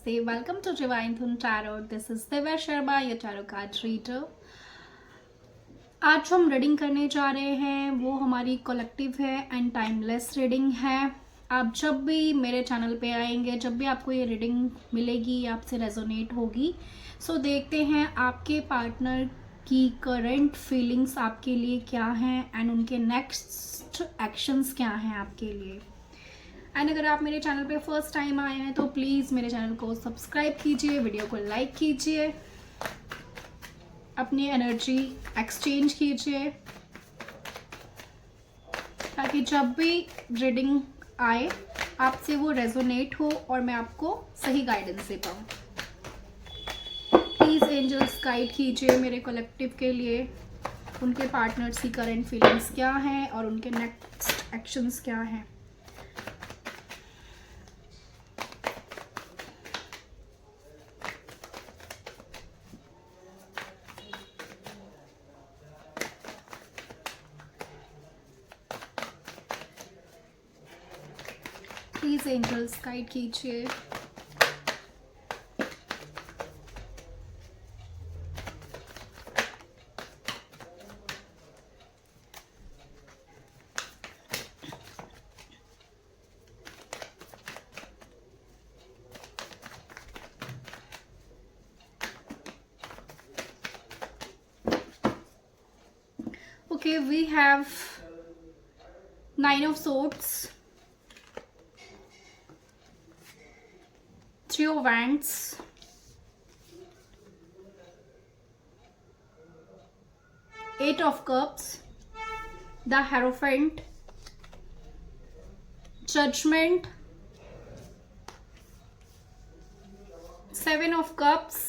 नमस्ते, welcome to divine धुन tarot. This is Divya Sharma, your tarot card reader. आज जो हम रीडिंग करने जा रहे हैं वो हमारी कलेक्टिव है एंड टाइमलेस रीडिंग है। आप जब भी मेरे चैनल पे आएंगे, जब भी आपको ये रीडिंग मिलेगी, आपसे रेजोनेट होगी। सो देखते हैं आपके पार्टनर की करंट फीलिंग्स आपके लिए क्या हैं एंड उनके नेक्स्ट एक्शंस क्या हैं आपके लिए। एंड अगर आप मेरे चैनल पे फर्स्ट टाइम आए हैं तो प्लीज़ मेरे चैनल को सब्सक्राइब कीजिए, वीडियो को लाइक कीजिए, अपनी एनर्जी एक्सचेंज कीजिए ताकि जब भी रीडिंग आए आपसे वो रेजोनेट हो और मैं आपको सही गाइडेंस दे पाऊँ। प्लीज़ एंजल्स गाइड कीजिए मेरे कलेक्टिव के लिए, उनके पार्टनर्स की करंट फीलिंग्स क्या हैं और उनके नेक्स्ट एक्शंस क्या हैं। प्लीज एंजल्स गाइड कीजिए। Okay, we have 9 of Swords, 3 of Wands, Eight of Cups, the Hierophant, Judgment, 7 of Cups,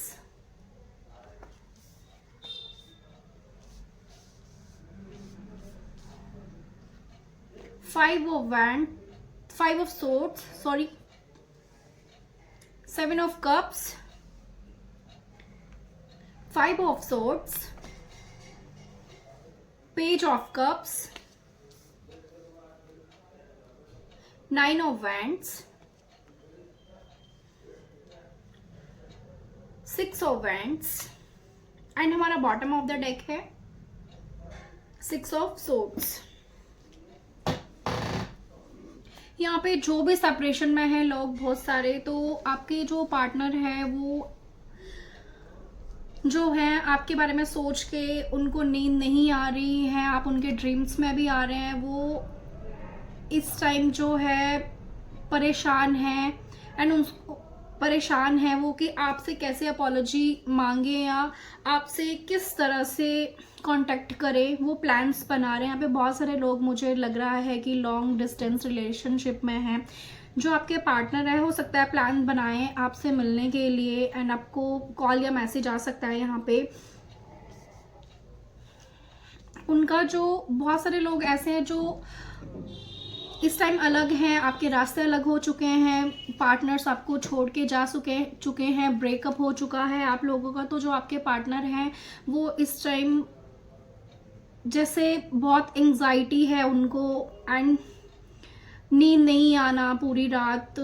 Five of Swords, sorry, 7 of Cups, 5 of Swords, Page of Cups, 9 of Wands, 6 of Wands and हमारा bottom of the deck है 6 of Swords। यहाँ पे जो भी separation में है लोग बहुत सारे, तो आपके जो पार्टनर है वो जो है आपके बारे में सोच के उनको नींद नहीं आ रही है, आप उनके ड्रीम्स में भी आ रहे हैं। वो इस टाइम जो है परेशान है एंड उनको परेशान है वो कि आपसे कैसे अपॉलॉजी मांगे या आपसे किस तरह से कांटेक्ट करें, वो प्लान्स बना रहे हैं। यहाँ पे बहुत सारे लोग मुझे लग रहा है कि लॉन्ग डिस्टेंस रिलेशनशिप में हैं। जो आपके पार्टनर है हो सकता है प्लान बनाएं आपसे मिलने के लिए एंड आपको कॉल या मैसेज आ सकता है। यहाँ पे उनका जो बहुत सारे लोग ऐसे हैं जो इस टाइम अलग हैं, आपके रास्ते अलग हो चुके हैं, पार्टनर्स आपको छोड़ के जा चुके हैं, ब्रेकअप हो चुका है आप लोगों का। तो जो आपके पार्टनर हैं वो इस टाइम जैसे बहुत एंजाइटी है उनको एंड नींद नहीं आना, पूरी रात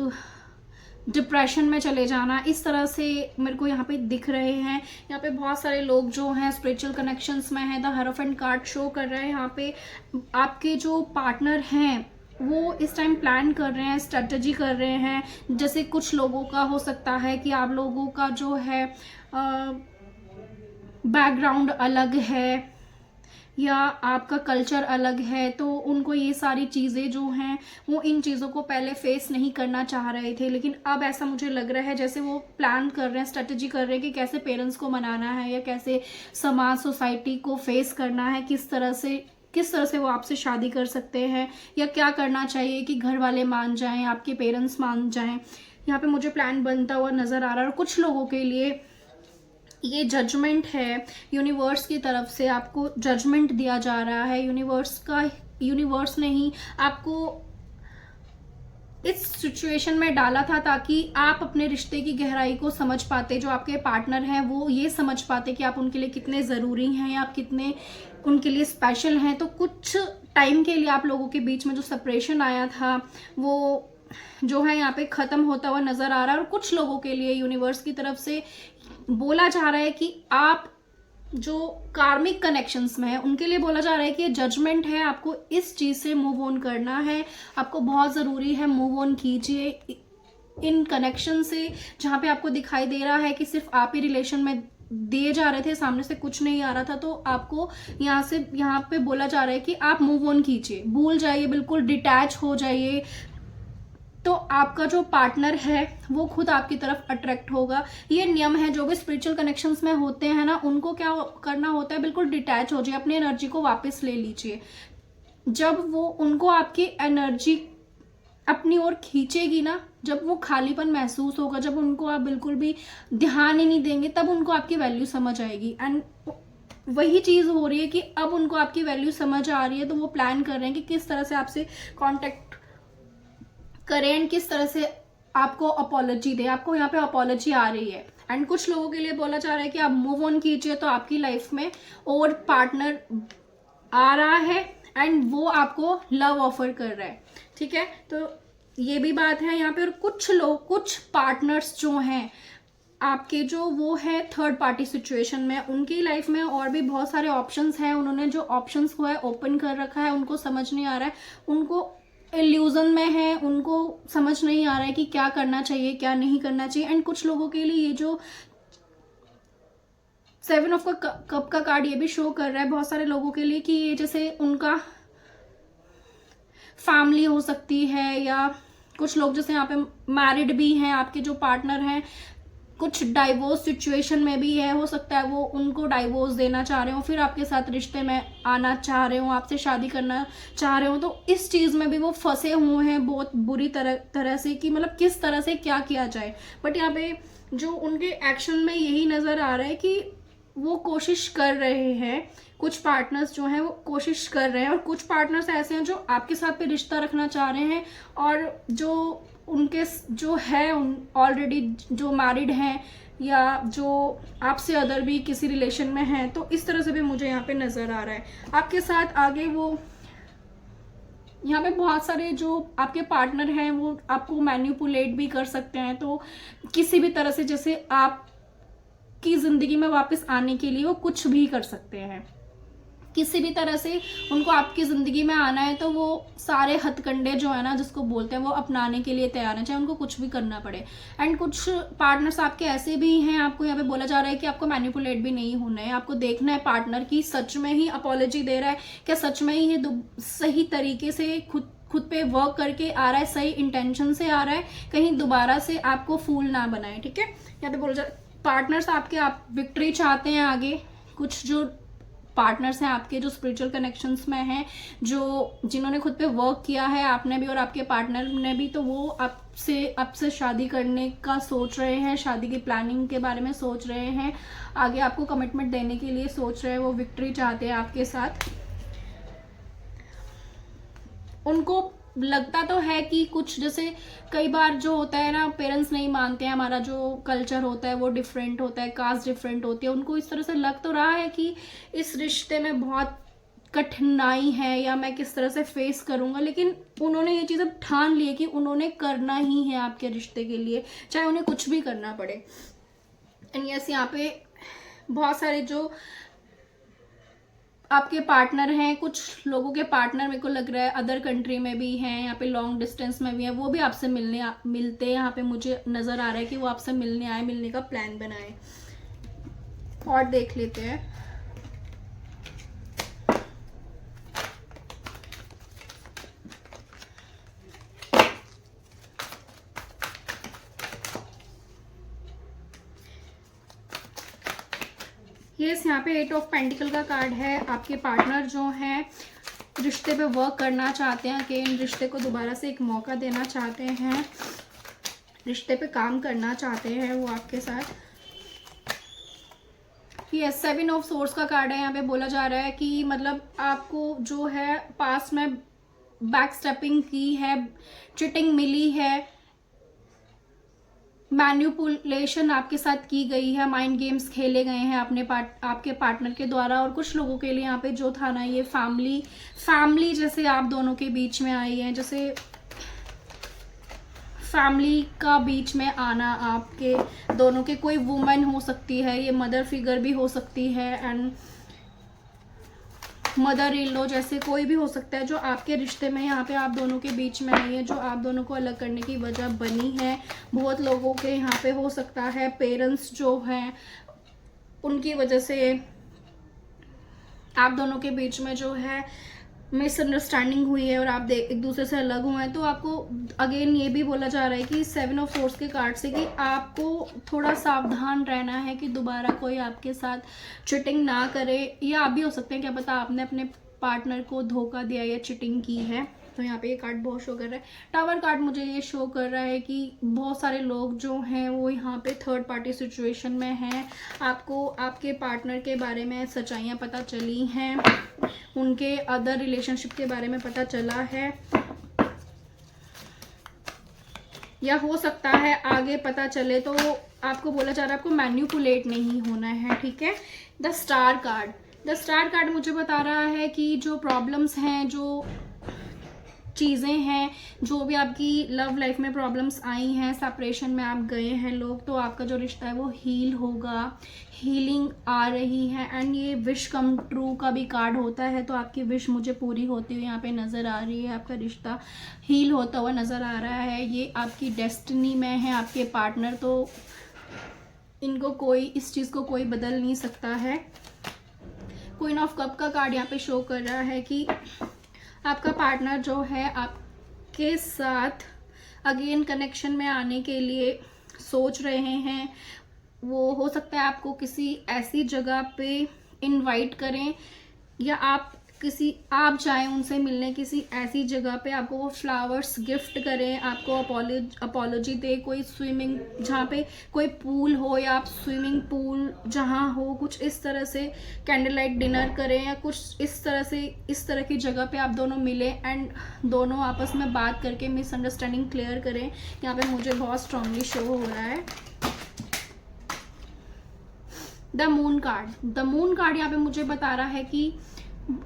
डिप्रेशन में चले जाना, इस तरह से मेरे को यहाँ पे दिख रहे हैं। यहाँ पे बहुत सारे लोग जो हैं स्पिरिचुअल कनेक्शंस में हैं। द हायरोफेंट कार्ड शो कर रहा है यहाँ पे आपके जो पार्टनर हैं वो इस टाइम प्लान कर रहे हैं, स्ट्रेटजी कर रहे हैं। जैसे कुछ लोगों का हो सकता है कि आप लोगों का जो है बैकग्राउंड अलग है या आपका कल्चर अलग है, तो उनको ये सारी चीज़ें जो हैं वो इन चीज़ों को पहले फेस नहीं करना चाह रहे थे, लेकिन अब ऐसा मुझे लग रहा है जैसे वो प्लान कर रहे हैं, स्ट्रेटजी कर रहे हैं कि कैसे पेरेंट्स को मनाना है या कैसे समाज सोसाइटी को फेस करना है, किस तरह से वो आपसे शादी कर सकते हैं या क्या करना चाहिए कि घर वाले मान जाएं, आपके पेरेंट्स मान जाएं। यहाँ पे मुझे प्लान बनता हुआ नज़र आ रहा है। और कुछ लोगों के लिए ये जजमेंट है, यूनिवर्स की तरफ से आपको जजमेंट दिया जा रहा है। यूनिवर्स ने ही आपको इस सिचुएशन में डाला था ताकि आप अपने रिश्ते की गहराई को समझ पाते। जो आपके पार्टनर हैं वो ये समझ पाते कि आप उनके लिए कितने ज़रूरी हैं या आप कितने उनके लिए स्पेशल हैं। तो कुछ टाइम के लिए आप लोगों के बीच में जो सेपरेशन आया था वो जो है यहाँ पे ख़त्म होता हुआ नज़र आ रहा है। और कुछ लोगों के लिए यूनिवर्स की तरफ से बोला जा रहा है कि आप जो कार्मिक कनेक्शंस में है उनके लिए बोला जा रहा है कि ये जजमेंट है, आपको इस चीज़ से मूव ऑन करना है, आपको बहुत ज़रूरी है, मूव ऑन कीजिए इन कनेक्शन से जहाँ पे आपको दिखाई दे रहा है कि सिर्फ आप ही रिलेशन में दिए जा रहे थे, सामने से कुछ नहीं आ रहा था। तो आपको यहाँ पे बोला जा रहा है कि आप मूव ऑन कीजिए, भूल जाइए, बिल्कुल डिटैच हो जाइए। तो आपका जो पार्टनर है वो खुद आपकी तरफ अट्रैक्ट होगा। ये नियम है, जो भी स्पिरिचुअल कनेक्शंस में होते हैं ना, उनको क्या करना होता है, बिल्कुल डिटैच हो जाइए, अपनी एनर्जी को वापस ले लीजिए। जब वो उनको आपकी एनर्जी अपनी ओर खींचेगी ना, जब वो खालीपन महसूस होगा, जब उनको आप बिल्कुल भी ध्यान ही नहीं देंगे, तब उनको आपकी वैल्यू समझ आएगी। एंड वही चीज़ हो रही है कि अब उनको आपकी वैल्यू समझ आ रही है, तो वो प्लान कर रहे हैं कि किस तरह से आपसे कांटेक्ट करें एंड किस तरह से आपको अपॉलॉजी दें। आपको यहाँ पे अपॉलॉजी आ रही है। एंड कुछ लोगों के लिए बोला जा रहा है कि आप मूव ऑन कीजिए, तो आपकी लाइफ में और पार्टनर आ रहा है एंड वो आपको लव ऑफर कर रहा है। ठीक है, तो ये भी बात है यहाँ पे। और कुछ पार्टनर्स जो हैं आपके, जो वो है थर्ड पार्टी सिचुएशन में, उनकी लाइफ में और भी बहुत सारे ऑप्शंस हैं। उन्होंने जो ऑप्शंस को है ओपन कर रखा है, उनको समझ नहीं आ रहा है, उनको इल्यूजन में है, उनको समझ नहीं आ रहा है कि क्या करना चाहिए क्या नहीं करना चाहिए। एंड कुछ लोगों के लिए ये जो 7 ऑफ कप का कार्ड ये भी शो कर रहा है बहुत सारे लोगों के लिए कि ये जैसे उनका फैमिली हो सकती है, या कुछ लोग जैसे यहाँ पे मैरिड भी हैं, आपके जो पार्टनर हैं कुछ डाइवोर्स सिचुएशन में भी है, हो सकता है वो उनको डाइवोर्स देना चाह रहे हो, फिर आपके साथ रिश्ते में आना चाह रहे हो, आपसे शादी करना चाह रहे हो। तो इस चीज़ में भी वो फंसे हुए हैं बहुत बुरी तरह से कि मतलब किस तरह से क्या किया जाए। बट यहाँ पे जो उनके एक्शन में यही नज़र आ रहा है कि वो कोशिश कर रहे हैं, कुछ पार्टनर्स जो हैं वो कोशिश कर रहे हैं। और कुछ पार्टनर्स ऐसे हैं जो आपके साथ पे रिश्ता रखना चाह रहे हैं, और जो उनके जो है ऑलरेडी जो मैरिड हैं, या जो आपसे अदर भी किसी रिलेशन में हैं। तो इस तरह से भी मुझे यहाँ पे नज़र आ रहा है आपके साथ आगे। वो यहाँ पे बहुत सारे जो आपके पार्टनर हैं वो आपको मैनिपुलेट भी कर सकते हैं। तो किसी भी तरह से जैसे आपकी ज़िंदगी में वापस आने के लिए वो कुछ भी कर सकते हैं, किसी भी तरह से उनको आपकी ज़िंदगी में आना है तो वो सारे हथकंडे जो है ना, जिसको बोलते हैं, वो अपनाने के लिए तैयार हैं, चाहे उनको कुछ भी करना पड़े। एंड कुछ पार्टनर्स आपके ऐसे भी हैं, आपको यहाँ पे बोला जा रहा है कि आपको मैनिपुलेट भी नहीं होना है, आपको देखना है पार्टनर की सच में ही अपॉलॉजी दे रहा है, क्या सच में ही ये सही तरीके से खुद पे वर्क करके आ रहा है, सही इंटेंशन से आ रहा है, कहीं दोबारा से आपको फूल ना बनाए। ठीक है, यहाँ पे बोला जा पार्टनर्स आपके आप विक्ट्री चाहते हैं आगे। कुछ जो पार्टनर्स हैं आपके जो स्पिरिचुअल कनेक्शंस में हैं, जो जिन्होंने खुद पे वर्क किया है, आपने भी और आपके पार्टनर ने भी, तो वो आपसे शादी करने का सोच रहे हैं, शादी की प्लानिंग के बारे में सोच रहे हैं, आगे आपको कमिटमेंट देने के लिए सोच रहे हैं, वो विक्ट्री चाहते हैं आपके साथ। उनको लगता तो है कि कुछ जैसे कई बार जो होता है ना, पेरेंट्स नहीं मानते हैं, हमारा जो कल्चर होता है वो डिफरेंट होता है, कास्ट डिफरेंट होती है, उनको इस तरह से लग तो रहा है कि इस रिश्ते में बहुत कठिनाई है या मैं किस तरह से फेस करूँगा। लेकिन उन्होंने ये चीज़ अब ठान ली है कि उन्होंने करना ही है आपके रिश्ते के लिए, चाहे उन्हें कुछ भी करना पड़े। एंड यस, यहाँ पे बहुत सारे जो आपके पार्टनर हैं, कुछ लोगों के पार्टनर मेरे को लग रहा है अदर कंट्री में भी हैं, यहाँ पे लॉन्ग डिस्टेंस में भी हैं, वो भी आपसे मिलते हैं। यहाँ पे मुझे नज़र आ रहा है कि वो आपसे मिलने आए, मिलने का प्लान बनाए। और देख लेते हैं। यस, यहाँ पे 8 ऑफ पेंटिकल का कार्ड है। आपके पार्टनर जो हैं रिश्ते पे वर्क करना चाहते हैं, कि इन रिश्ते को दोबारा से एक मौका देना चाहते हैं, रिश्ते पे काम करना चाहते हैं वो आपके साथ। ये 7 ऑफ सोर्स का कार्ड है। यहाँ पे बोला जा रहा है कि मतलब आपको जो है पास्ट में बैक स्टेपिंग की है, चिटिंग मिली है, मैनिपुलेशन आपके साथ की गई है, माइंड गेम्स खेले गए हैं आपके पार्टनर के द्वारा। और कुछ लोगों के लिए यहाँ पे जो था ना, ये फैमिली जैसे आप दोनों के बीच में आई है, जैसे फैमिली का बीच में आना, आपके दोनों के कोई वुमन हो सकती है, ये मदर फिगर भी हो सकती है, एंड मदर इन लॉ जैसे कोई भी हो सकता है जो आपके रिश्ते में यहाँ पे आप दोनों के बीच में नहीं है, जो आप दोनों को अलग करने की वजह बनी है। बहुत लोगों के यहाँ पे हो सकता है पेरेंट्स जो हैं उनकी वजह से आप दोनों के बीच में जो है मिसअंडरस्टैंडिंग हुई है और आप एक दूसरे से अलग हुए हैं। तो आपको अगेन ये भी बोला जा रहा है कि 7 ऑफ सोर्ड्स के कार्ड से कि आपको थोड़ा सावधान रहना है कि दोबारा कोई आपके साथ चीटिंग ना करे, या आप भी हो सकते हैं, क्या पता आपने अपने पार्टनर को धोखा दिया या चीटिंग की है। तो यहाँ पे ये कार्ड बहुत शो कर रहा है। टावर कार्ड मुझे ये शो कर रहा है कि बहुत सारे लोग जो हैं वो यहाँ पे थर्ड पार्टी सिचुएशन में हैं। आपको आपके पार्टनर के बारे में सच्चाइयाँ पता चली हैं, उनके अदर रिलेशनशिप के बारे में पता चला है, या हो सकता है आगे पता चले। तो आपको बोला जा रहा है आपको मैन्युपुलेट नहीं होना है, ठीक है। द स्टार कार्ड मुझे बता रहा है कि जो प्रॉब्लम्स हैं, जो चीज़ें हैं, जो भी आपकी लव लाइफ में प्रॉब्लम्स आई हैं, सेपरेशन में आप गए हैं लोग, तो आपका जो रिश्ता है वो हील होगा, हीलिंग आ रही है। एंड ये विश कम ट्रू का भी कार्ड होता है, तो आपकी विश मुझे पूरी होती हुई यहाँ पे नज़र आ रही है। आपका रिश्ता हील होता हुआ नज़र आ रहा है। ये आपकी डेस्टिनी में है, आपके पार्टनर, तो इनको कोई, इस चीज़ को कोई बदल नहीं सकता है। क्वीन ऑफ कप का कार्ड यहाँ पे शो कर रहा है कि आपका पार्टनर जो है आपके साथ अगेन कनेक्शन में आने के लिए सोच रहे हैं। वो हो सकता है आपको किसी ऐसी जगह पे इनवाइट करें, या आप जाएं उनसे मिलने किसी ऐसी जगह पे, आपको वो फ्लावर्स गिफ्ट करें, आपको अपॉलॉजी दे, कोई स्विमिंग जहाँ पे कोई पूल हो, या आप स्विमिंग पूल जहाँ हो, कुछ इस तरह से कैंडल लाइट डिनर करें, या कुछ इस तरह से, इस तरह की जगह पे आप दोनों मिलें एंड दोनों आपस में बात करके मिसअंडरस्टैंडिंग क्लियर करें। यहाँ पे मुझे बहुत स्ट्रांगली शो हो रहा है। द मून कार्ड यहाँ पे मुझे बता रहा है कि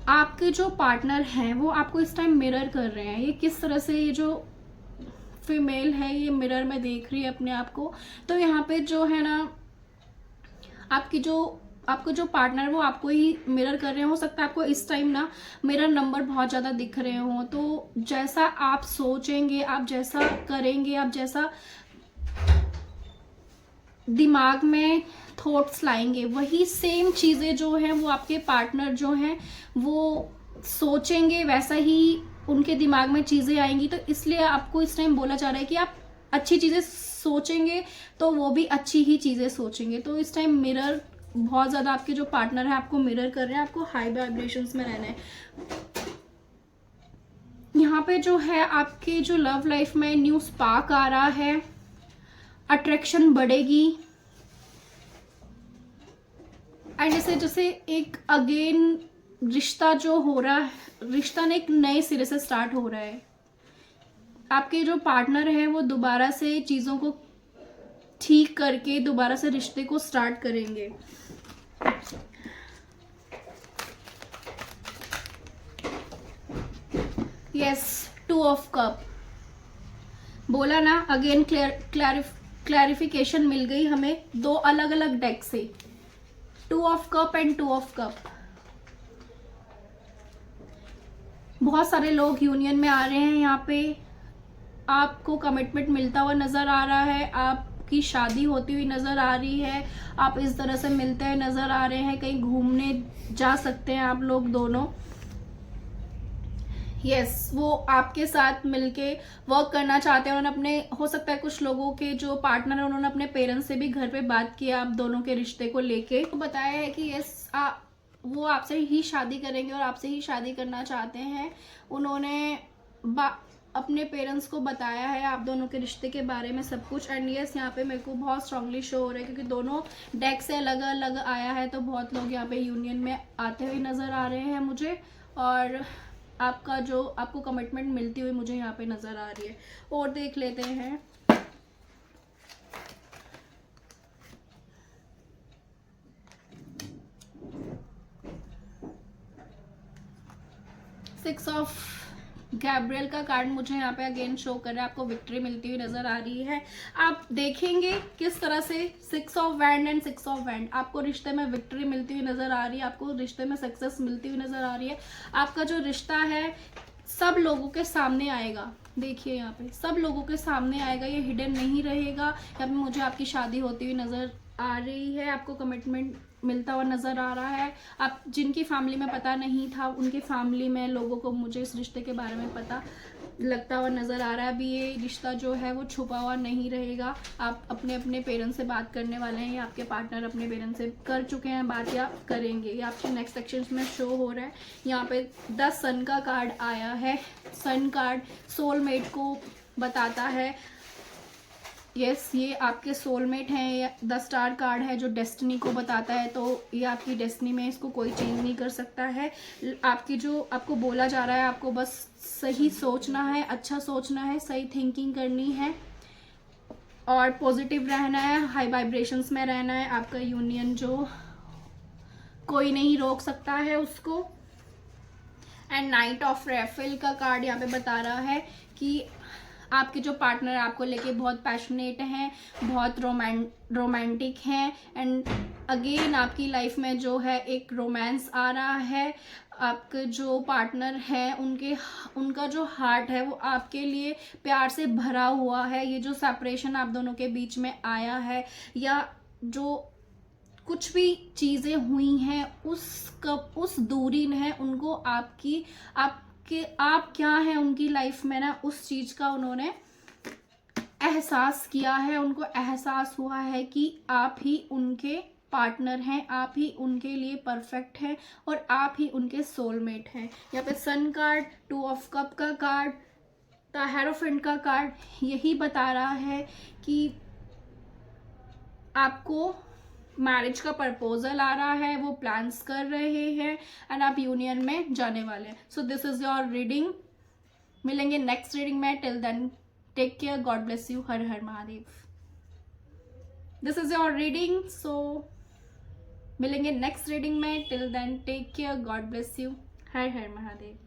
आपके जो पार्टनर हैं वो आपको इस टाइम मिरर कर रहे हैं। ये किस तरह से, ये जो फीमेल है ये मिरर में देख रही है अपने आप को। तो यहाँ पे जो है ना, आपको जो पार्टनर वो आपको ही मिरर कर रहे हैं। हो सकता है आपको इस टाइम ना मिरर नंबर बहुत ज़्यादा दिख रहे हो, तो जैसा आप सोचेंगे, आप जैसा करेंगे, आप जैसा दिमाग में थॉट्स लाएंगे, वही सेम चीज़ें जो हैं वो आपके पार्टनर जो हैं वो सोचेंगे, वैसा ही उनके दिमाग में चीज़ें आएंगी। तो इसलिए आपको इस टाइम बोला जा रहा है कि आप अच्छी चीज़ें सोचेंगे तो वो भी अच्छी ही चीज़ें सोचेंगे। तो इस टाइम मिरर बहुत ज़्यादा, आपके जो पार्टनर है आपको मिरर कर रहे हैं, आपको हाई वाइब्रेशंस में रहना है। यहाँ पे जो है आपके जो लव लाइफ में न्यू स्पार्क आ रहा है, अट्रैक्शन बढ़ेगी, एंड जैसे एक अगेन रिश्ता जो हो रहा है, रिश्ता ने एक नए सिरे से स्टार्ट हो रहा है। आपके जो पार्टनर है वो दोबारा से चीज़ों को ठीक करके दोबारा से रिश्ते को स्टार्ट करेंगे। यस, 2 ऑफ कप बोला ना, अगेन क्लैरिफिकेशन मिल गई हमें 2 अलग अलग डेक से, 2 of cup and 2 of cup. बहुत सारे लोग यूनियन में आ रहे हैं, यहाँ पे आपको कमिटमेंट मिलता हुआ नजर आ रहा है, आपकी शादी होती हुई नजर आ रही है, आप इस तरह से मिलते हुए नजर आ रहे हैं, कहीं घूमने जा सकते हैं आप लोग दोनों। यस, वो आपके साथ मिलके वर्क करना चाहते हैं। उन्होंने अपने, हो सकता है कुछ लोगों के जो पार्टनर है उन्होंने अपने पेरेंट्स से भी घर पे बात किया आप दोनों के रिश्ते को लेके, तो बताया है कि यस वो आपसे ही शादी करेंगे और आपसे ही शादी करना चाहते हैं। उन्होंने अपने पेरेंट्स को बताया है आप दोनों के रिश्ते के बारे में सब कुछ। एंड यस, यहाँ पे मेरे को बहुत स्ट्रांगली शो हो रहा है क्योंकि दोनों डेक से अलग अलग आया है, तो बहुत लोग यहाँ पे यूनियन में आते हुए नज़र आ रहे हैं मुझे, और आपको कमिटमेंट मिलती हुई मुझे यहाँ पे नज़र आ रही है। और देख लेते हैं गैब्रियल का कार्ड मुझे यहाँ पे अगेन शो कर रहा है, आपको विक्ट्री मिलती हुई नजर आ रही है। आप देखेंगे किस तरह से 6 of wand and 6 of wand, आपको रिश्ते में विक्ट्री मिलती हुई नजर आ रही है, आपको रिश्ते में सक्सेस मिलती हुई नजर आ रही है। आपका जो रिश्ता है सब लोगों के सामने आएगा, देखिए यहाँ पे सब लोगों के सामने आएगा, ये हिडन नहीं रहेगा। यहाँ पे मुझे आपकी शादी होती हुई नजर आ रही है, आपको कमिटमेंट मिलता हुआ नजर आ रहा है। आप जिनकी फैमिली में पता नहीं था उनकी फैमिली में लोगों को मुझे इस रिश्ते के बारे में पता लगता हुआ नजर आ रहा है। अभी ये रिश्ता जो है वो छुपा हुआ नहीं रहेगा। आप अपने अपने पेरेंट्स से बात करने वाले हैं या आपके पार्टनर अपने पेरेंट्स से कर चुके हैं बात या करेंगे, ये आपके नेक्स्ट सेक्शंस में शो हो रहा है। यहाँ पे 10 सन का कार्ड आया है। सन कार्ड सोलमेट को बताता है। यस ये आपके सोलमेट हैं। 10 स्टार कार्ड है जो डेस्टिनी को बताता है, तो ये आपकी डेस्टिनी में, इसको कोई चेंज नहीं कर सकता है। आपकी जो आपको बोला जा रहा है, आपको बस सही सोचना है, अच्छा सोचना है, सही थिंकिंग करनी है और पॉजिटिव रहना है, हाई वाइब्रेशंस में रहना है। आपका यूनियन जो कोई नहीं रोक सकता है उसको। एंड नाइट ऑफ रेफिल का कार्ड यहाँ पे बता रहा है कि आपके जो पार्टनर आपको लेके बहुत पैशनेट हैं, बहुत रोमांटिक हैं एंड अगेन आपकी लाइफ में जो है एक रोमांस आ रहा है। आपके जो पार्टनर है उनका जो हार्ट है वो आपके लिए प्यार से भरा हुआ है। ये जो सेपरेशन आप दोनों के बीच में आया है या जो कुछ भी चीज़ें हुई हैं उस दूरी ने उनको आप क्या है उनकी लाइफ में ना, उस चीज़ का उन्होंने एहसास किया है। उनको एहसास हुआ है कि आप ही उनके पार्टनर हैं, आप ही उनके लिए परफेक्ट हैं और आप ही उनके सोलमेट हैं। यहाँ पे सन कार्ड, 2 ऑफ कप का कार्ड, द हेरोफेंट का कार्ड यही बता रहा है कि आपको मैरिज का प्रपोजल आ रहा है, वो प्लान्स कर रहे हैं एंड आप यूनियन में जाने वाले हैं। So this is your reading. मिलेंगे नेक्स्ट रीडिंग में। Till then take care, God bless you, Har Har Mahadev. This is your reading. सो मिलेंगे नेक्स्ट रीडिंग में। Till then take care, God bless you, Har Har Mahadev.